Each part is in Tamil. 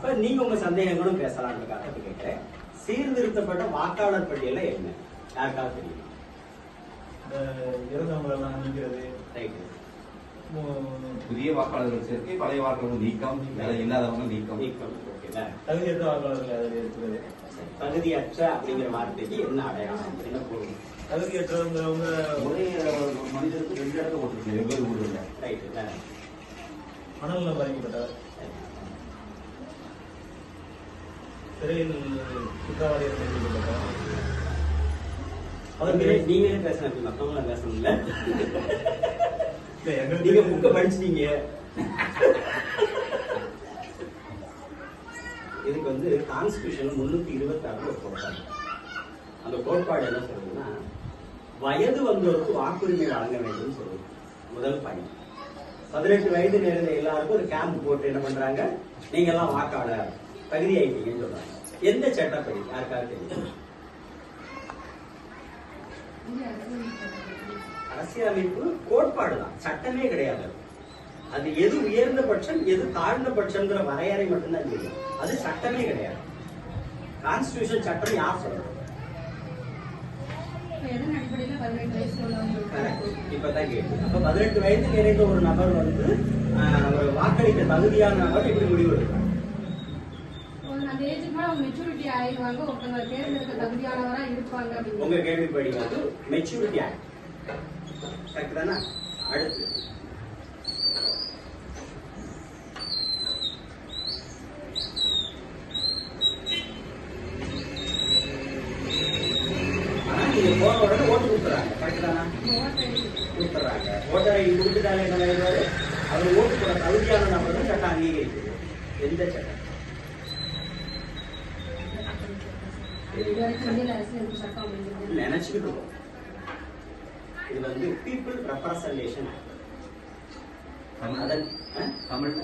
அப்ப நீங்க உங்க சந்தேகங்களும் பேசலாம்ன்றதுக்காக கேட்கிறேன். சீர்திருத்தப்பட்ட வாக்காளர் பட்டியல என்ன யாருக்காவது தெரியும்? இறந்தவங்களெல்லாம் நீக்கிறது, புதிய வாக்காளர்கள் சேர்க்கை, பழைய வாக்காளர்கள் நீக்கம், இல்லாதவங்க நீக்கம். தகுதியற்ற வாக்காளர்கள் அதில் இருக்கிறது. தகுதியற்ற அப்படிங்கிற வார்த்தைக்கு என்ன அடையாளம், என்ன பொருள்? தகுதியற்றவங்க ஒரே மனிதருக்கு 2 இடத்துல ஓட்டுருக்கு வெவ்வேறு ஊர்ல. ரைட்டு. மணல்ல பாதிக்கப்பட்டவர், சிறையில் குற்றவாளிகள் பாதிக்கப்பட்டவர். நீங்களே பேசணும், மற்றவங்கள பேசணும்ல. நீங்க புக்க படிச்சிட்டீங்க. இதுக்கு வந்து கான்ஸ்டிடியூஷன் 326 ஒரு கோட்பாடு. அந்த கோட்பாடு என்ன சொல்றதுன்னா, வயது வந்தோருக்கு வாக்குரிமை வழங்க வேண்டும் சொல்லுது. முதல் பணி 18 வயது நிறைந்த எல்லாருக்கும் ஒரு கேம்ப் போட்டு என்ன பண்றாங்க, நீங்க எல்லாம் வாக்காளர் தகுதி ஆயிட்டீங்கன்னு சொல்றாங்க. எந்த சட்டப்படி யாருக்காவது தெரியும்? அரசியலமைப்பு கோட்பாடு தான், சட்டமே கிடையாது. அது எது உயர்ந்த பட்சம் எது தாழ்ந்த பட்சம்ங்கிற வரையறை மட்டும்தான் தெரியும். அது சட்டமே கிடையாது. கான்ஸ்டிடியூஷன் சட்டம் யார் சொல்றது? இப்பதான் கேட்டு. அப்ப 18 வயது நிறைந்த ஒரு நபர் வந்து ஒரு வாக்களிக்க தகுதியான நபர் எப்படி முடிவு எடுக்கிறாங்க? உங்க கேள்விப்படி வந்து மெச்சூரிட்டி ஆக்ட் கரெக்ட் தானே? அடுத்து நீங்க போன உடனே ஓட்டு கொடுத்துறாங்க, கரெக்ட் தானே? கொடுத்துறாங்க. ஓட்டர் ஐடி கொடுத்துட்டாலே என்ன ஆயிடுவாரு, அவர் ஓட்டு போட தகுதியான நபர் தான் சட்டம் அங்கீகரிக்குது. எந்த சட்டம்? நினைச்சுக்கிட்டு இருக்கோம். இது வந்து பீப்புள் ரெப்ரசன்டேஷன் அதன் தமிழ்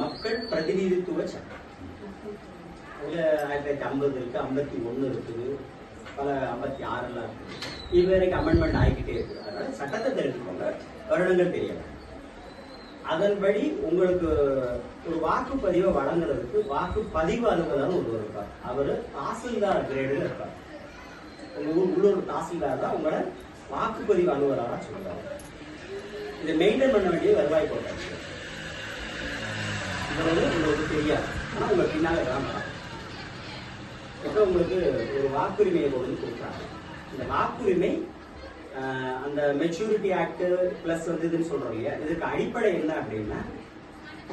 மக்கள் பிரதிநிதித்துவ சட்டம். அதுல 1950 இருக்கு, 51 இருக்குது, பல 56 எல்லாம் இருக்கு. இது வரைக்கும் அமெண்ட்மெண்ட் ஆகிக்கிட்டே இருக்கு. அதனால சட்டத்தை தெரிஞ்சுக்கோங்க, வருடங்கள் தெரியல. அதன்படி உங்களுக்கு ஒரு வாக்குப்பதிவை வழங்குறதுக்கு வாக்குப்பதிவு அலுவலர் ஒருவர் இருப்பார். அவரு தாசில்தார் கிரேடுல இருப்பார். உங்க உள்ளூர் தாசில்தார் தான் உங்களோட வாக்குப்பதிவு அலுவலராக சொல்றாங்க. இதை மெயின்டைன் பண்ண வேண்டிய வருவாய் கோட்டை. இது வந்து உங்களுக்கு தெரியாது, ஆனா உங்க பின்னால வேண்டாம். இப்போ உங்களுக்கு ஒரு வாக்குரிமையை கொண்டு கொடுக்குறாங்க. இந்த வாக்குரிமை அந்த மெச்சூரிட்டி ஆக்ட் பிளஸ் வந்து இதுன்னு சொல்றோம் இல்லையா, இதுக்கு அடிப்படை என்ன அப்படின்னா